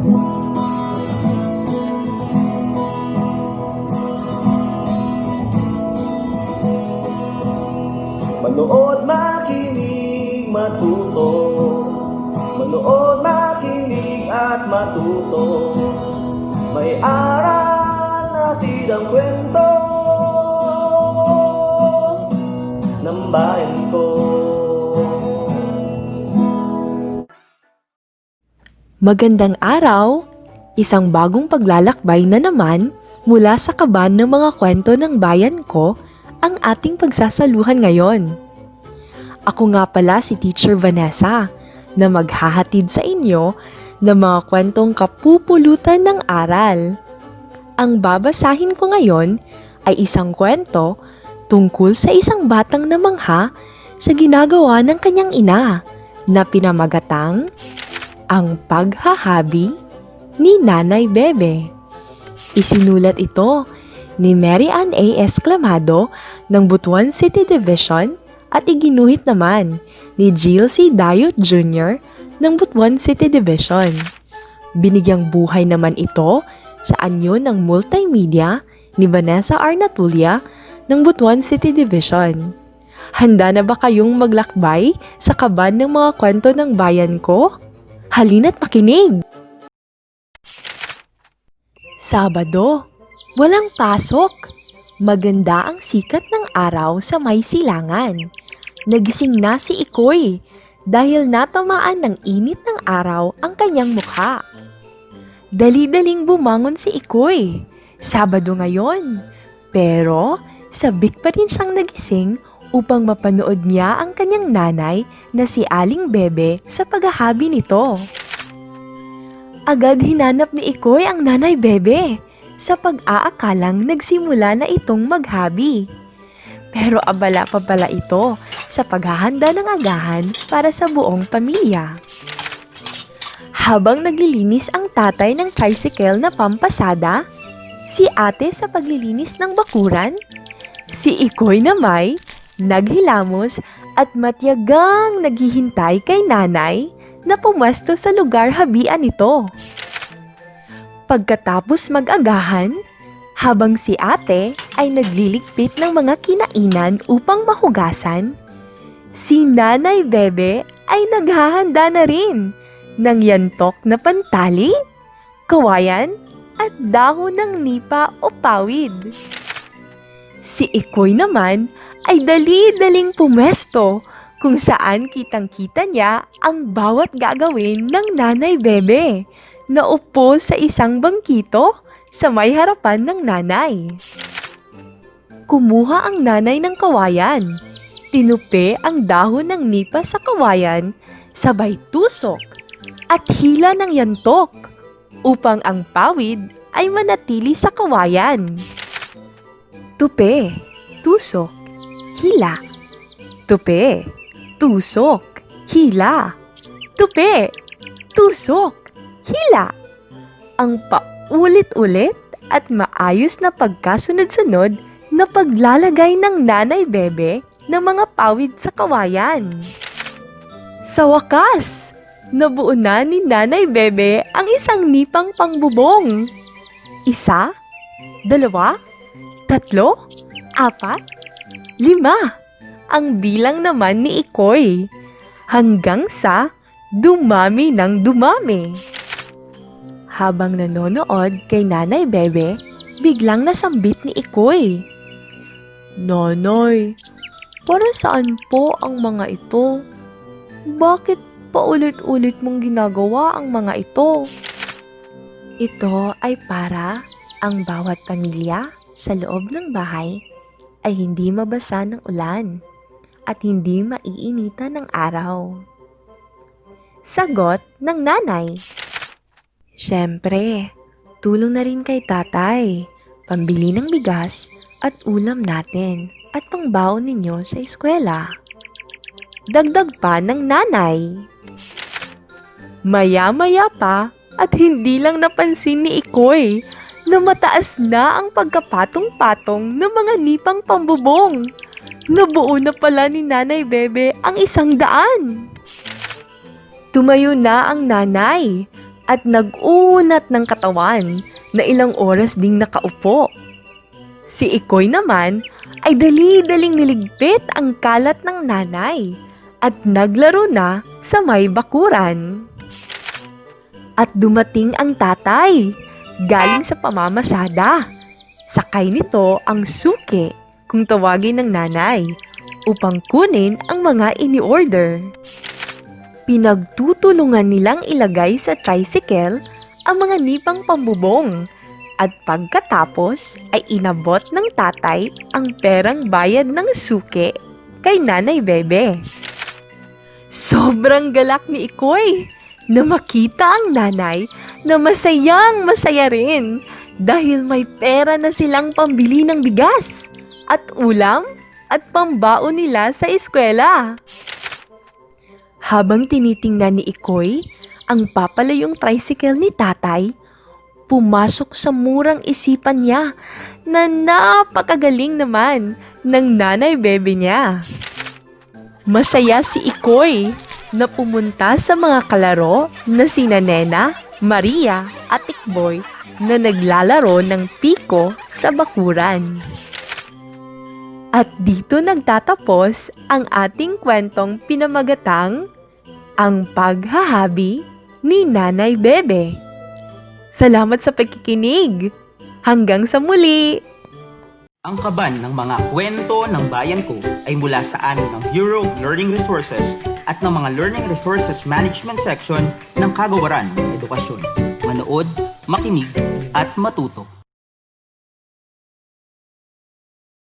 Manood, makinig, matuto. Manood, makinig at matuto. May aral natin ang kwento ng bayan ko. Magandang araw! Isang bagong paglalakbay na naman mula sa kaban ng mga kwento ng bayan ko ang ating pagsasaluhan ngayon. Ako nga pala si Teacher Vanessa na maghahatid sa inyo ng mga kwentong kapupulutan ng aral. Ang babasahin ko ngayon ay isang kwento tungkol sa isang batang namangha sa ginagawa ng kanyang ina na pinamagatang Ang Paghahabi ni Nanay Bebe. Isinulat ito ni Mary Ann A. Esclamado ng Butuan City Division at iginuhit naman ni Jill C. Dayot Jr. ng Butuan City Division. Binigyang buhay naman ito sa anyo ng multimedia ni Vanessa R. Natulia ng Butuan City Division. Handa na ba kayong maglakbay sa kaban ng mga kwento ng bayan ko? Halina't makinig! Sabado, walang pasok. Maganda ang sikat ng araw sa may silangan. Nagising na si Ikoy dahil natamaan ng init ng araw ang kanyang mukha. Dali-daling bumangon si Ikoy. Sabado ngayon. Pero sabik pa rin siyang nagising upang mapanood niya ang kanyang nanay na si Aling Bebe sa paghahabi nito. Agad hinanap ni Ikoy ang Nanay Bebe sa pag-aakalang nagsimula na itong maghabi. Pero abala pa pala ito sa paghahanda ng agahan para sa buong pamilya. Habang naglilinis ang tatay ng tricycle na pampasada, si ate sa paglilinis ng bakuran, si Ikoy namay naghilamos at matyagang naghihintay kay nanay na pumasto sa lugar habian nito. Pagkatapos mag-agahan, habang si ate ay nagliligpit ng mga kinainan upang mahugasan, si Nanay Bebe ay naghahanda na rin ng yantok na pantali, kawayan at dahon ng nipa o pawid. Si Ikoy naman ay dali-daling pumesto kung saan kitang-kita niya ang bawat gagawin ng Nanay Bebe na upo sa isang bangkito sa may harapan ng nanay. Kumuha ang nanay ng kawayan, tinupi ang dahon ng nipa sa kawayan, sabay tusok at hila ng yantok upang ang pawid ay manatili sa kawayan. Tupi, tusok, hila. Tupi, tusok, hila. Tupi, tusok, hila. Ang paulit-ulit at maayos na pagkasunod-sunod na paglalagay ng Nanay Bebe ng mga pawid sa kawayan. Sa wakas, nabuo na ni Nanay Bebe ang isang nipang pangbubong. 1, 2, 3, 4, 5, ang bilang naman ni Ikoy, hanggang sa dumami ng dumami. Habang nanonood kay Nanay Bebe, biglang nasambit ni Ikoy. Nanay, para saan po ang mga ito? Bakit paulit-ulit mong ginagawa ang mga ito? Ito ay para ang bawat pamilya sa loob ng bahay ay hindi mabasa ng ulan at hindi maiinitan ng araw. Sagot ng nanay. Siyempre, tulong na rin kay tatay, pambili ng bigas at ulam natin at pangbaon ninyo sa eskwela. Dagdag pa ng nanay. Maya-maya pa at hindi lang napansin ni Ikoy na mataas na ang pagkapatong-patong ng mga nipang pambubong. Nabuo na pala ni Nanay Bebe ang 100. Tumayo na ang nanay, at nag-unat ng katawan na ilang oras ding nakaupo. Si Ikoy naman ay dali-daling niligpit ang kalat ng nanay at naglaro na sa may bakuran. At dumating ang tatay, galing sa pamamasada. Sakay nito ang suki, kung tawagin ng nanay, upang kunin ang mga ini-order. Pinagtutulungan nilang ilagay sa tricycle ang mga nipang pambubong at pagkatapos ay inabot ng tatay ang perang bayad ng suki kay Nanay Bebe. Sobrang galak ni Ikoy na makita ang nanay na masayang masaya rin dahil may pera na silang pambili ng bigas at ulam at pambaon nila sa eskwela. Habang tinitingnan ni Ikoy ang papalayong tricycle ni tatay, pumasok sa murang isipan niya na napakagaling naman ng Nanay Bebe niya. Masaya si Ikoy na pumunta sa mga kalaro na sina Nena, Maria at Tikboy na naglalaro ng piko sa bakuran. At dito nagtatapos ang ating kwentong pinamagatang Ang Paghahabi ni Nanay Bebe. Salamat sa pagkikinig. Hanggang sa muli! Ang kaban ng mga kwento ng bayan ko ay mula sa amin ng Bureau of Learning Resources at ng mga Learning Resources Management Section ng Kagawaran ng Edukasyon. Manood, makinig, at matuto.